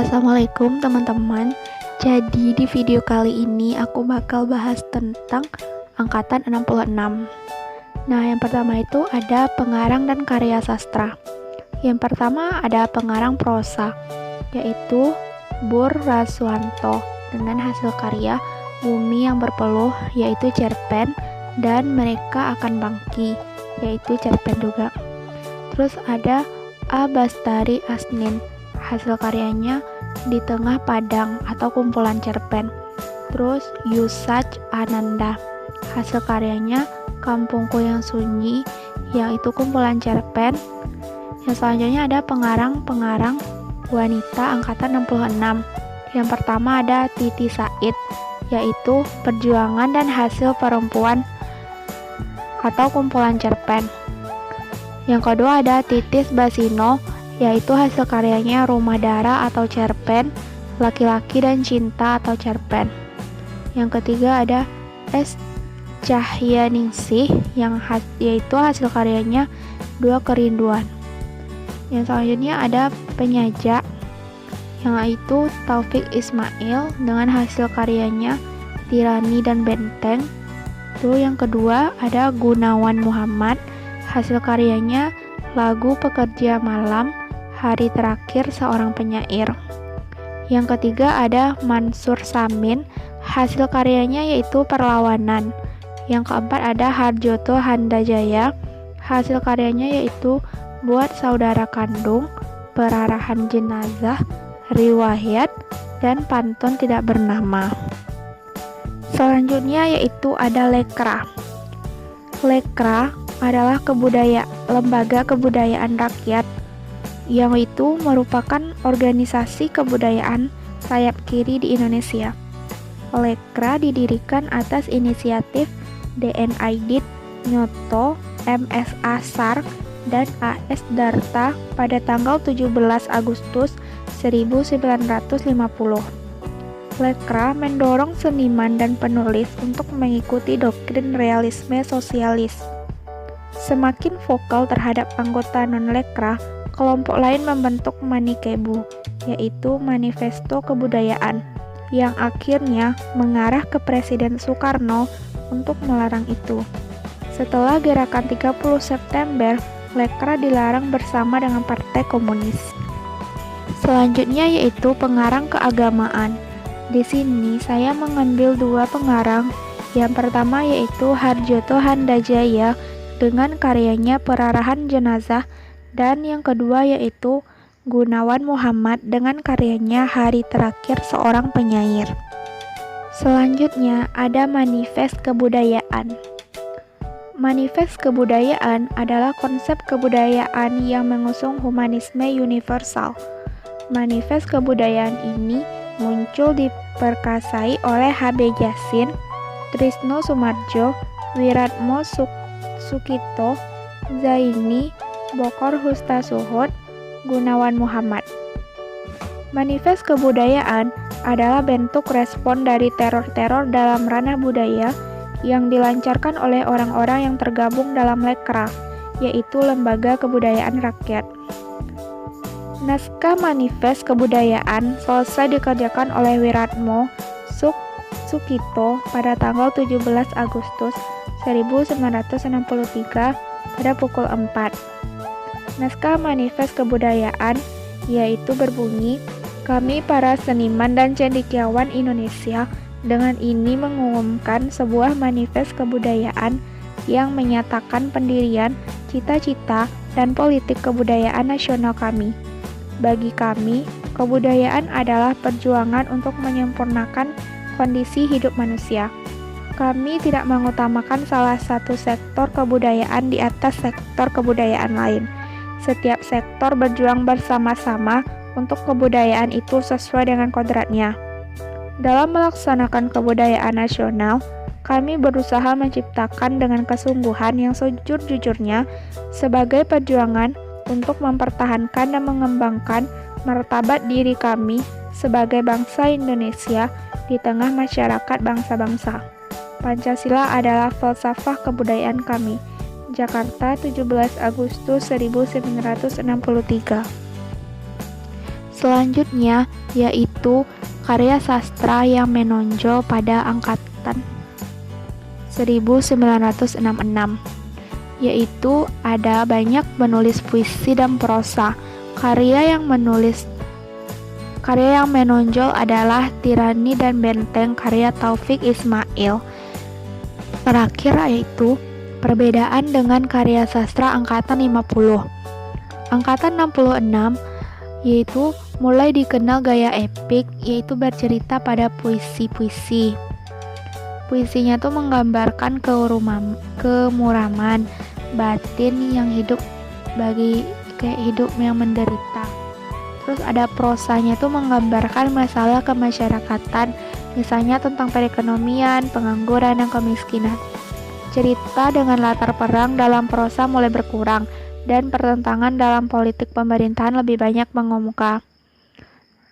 Assalamualaikum teman-teman. Jadi di video kali ini aku bakal bahas tentang angkatan 66. Nah, yang pertama itu ada pengarang dan karya sastra. Yang pertama ada pengarang prosa, yaitu Boer Rasuwanto dengan hasil karya Bumi yang Berpeluh, yaitu cerpen, dan Mereka Akan Bangkit, yaitu cerpen juga. Terus ada A. Bastari Asnin, hasil karyanya Di Tengah Padang atau kumpulan cerpen. Terus Yusaj Ananda, hasil karyanya Kampungku Yang Sunyi, yaitu kumpulan cerpen. Yang selanjutnya ada pengarang-pengarang wanita angkatan 66. Yang pertama ada Titi Said, yaitu Perjuangan dan Hasil Perempuan atau kumpulan cerpen. Yang kedua ada Titis Basino, yaitu hasil karyanya Rumah Dara atau cerpen, Laki-laki dan Cinta atau cerpen. Yang ketiga ada S. Cahyaningsih, yaitu hasil karyanya Dua Kerinduan. Yang selanjutnya ada penyaja, yaitu Taufik Ismail dengan hasil karyanya Tirani dan Benteng. Lalu yang kedua ada Gunawan Muhammad, hasil karyanya Lagu Pekerja Malam, Hari Terakhir Seorang Penyair. Yang ketiga ada Mansur Samin, hasil karyanya yaitu Perlawanan. Yang keempat ada Harjoto Handajaya, hasil karyanya yaitu Buat Saudara Kandung, Perarahan Jenazah, Riwayat, dan Pantun Tidak Bernama. Selanjutnya yaitu ada Lekra. Lekra adalah lembaga kebudayaan rakyat yang itu merupakan organisasi kebudayaan sayap kiri di Indonesia. Lekra didirikan atas inisiatif DN Aidit, Nyoto, MSA Sark, dan AS Darta pada tanggal 17 Agustus 1950. Lekra mendorong seniman dan penulis untuk mengikuti doktrin realisme sosialis. Semakin vokal terhadap anggota non-lekra, kelompok lain membentuk Manikebu, yaitu Manifesto Kebudayaan, yang akhirnya mengarah ke Presiden Soekarno untuk melarang itu. Setelah gerakan 30 September, Lekra dilarang bersama dengan Partai Komunis. Selanjutnya yaitu pengarang keagamaan. Di sini saya mengambil dua pengarang. Yang pertama yaitu Harjoto Handajaya dengan karyanya Perarahan Jenazah, dan yang kedua yaitu Gunawan Muhammad dengan karyanya Hari Terakhir Seorang Penyair. Selanjutnya ada Manifest Kebudayaan. Manifest kebudayaan adalah konsep kebudayaan yang mengusung humanisme universal. Manifest kebudayaan ini muncul diperkasai oleh H.B. Jasin, Trisno Soemardjo, Wiratmo Sukito, Zaini, Bokor Hustasuhud, Gunawan Muhammad. Manifest kebudayaan adalah bentuk respon dari teror-teror dalam ranah budaya yang dilancarkan oleh orang-orang yang tergabung dalam Lekra, yaitu Lembaga Kebudayaan Rakyat. Naskah Manifest Kebudayaan selesai dikerjakan oleh Wiratmo Sukito pada tanggal 17 Agustus 1963 pada pukul 4. Naskah Manifest Kebudayaan yaitu berbunyi, "Kami para seniman dan cendekiawan Indonesia dengan ini mengumumkan sebuah manifest kebudayaan yang menyatakan pendirian, cita-cita, dan politik kebudayaan nasional kami. Bagi kami, kebudayaan adalah perjuangan untuk menyempurnakan kondisi hidup manusia. Kami tidak mengutamakan salah satu sektor kebudayaan di atas sektor kebudayaan lain. Setiap sektor berjuang bersama-sama untuk kebudayaan itu sesuai dengan kodratnya. Dalam melaksanakan kebudayaan nasional, kami berusaha menciptakan dengan kesungguhan yang sejujur-jujurnya sebagai perjuangan untuk mempertahankan dan mengembangkan martabat diri kami sebagai bangsa Indonesia di tengah masyarakat bangsa-bangsa. Pancasila adalah falsafah kebudayaan kami." Jakarta, 17 Agustus 1963. Selanjutnya yaitu karya sastra yang menonjol pada angkatan 1966, yaitu ada banyak penulis puisi dan prosa. Karya yang menonjol adalah Tirani dan Benteng karya Taufik Ismail. Terakhir yaitu perbedaan dengan karya sastra angkatan 50. Angkatan 66 yaitu mulai dikenal gaya epik, yaitu bercerita pada puisi-puisi. Puisinya tuh menggambarkan kemuraman batin yang hidup bagi kayak hidup yang menderita. Terus ada prosanya tuh menggambarkan masalah kemasyarakatan, misalnya tentang perekonomian, pengangguran, dan kemiskinan. Cerita dengan latar perang dalam prosa mulai berkurang, dan pertentangan dalam politik pemerintahan lebih banyak mengemuka.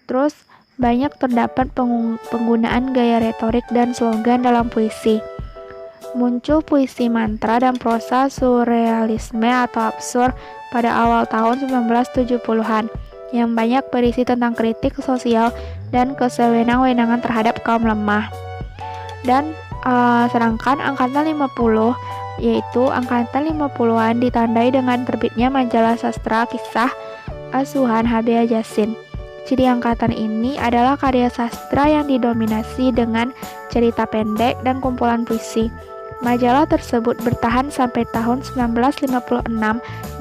Terus banyak terdapat penggunaan gaya retorik dan slogan dalam puisi. Muncul puisi mantra dan prosa surrealisme atau absurd pada awal tahun 1970-an yang banyak berisi tentang kritik sosial dan kesewenang-wenangan terhadap kaum lemah. Dan sedangkan angkatan 50 yaitu angkatan 50-an ditandai dengan terbitnya majalah sastra kisah asuhan H.B. Jasin. Ciri angkatan ini adalah karya sastra yang didominasi dengan cerita pendek dan kumpulan puisi. Majalah tersebut bertahan sampai tahun 1956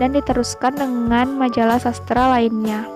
dan diteruskan dengan majalah sastra lainnya.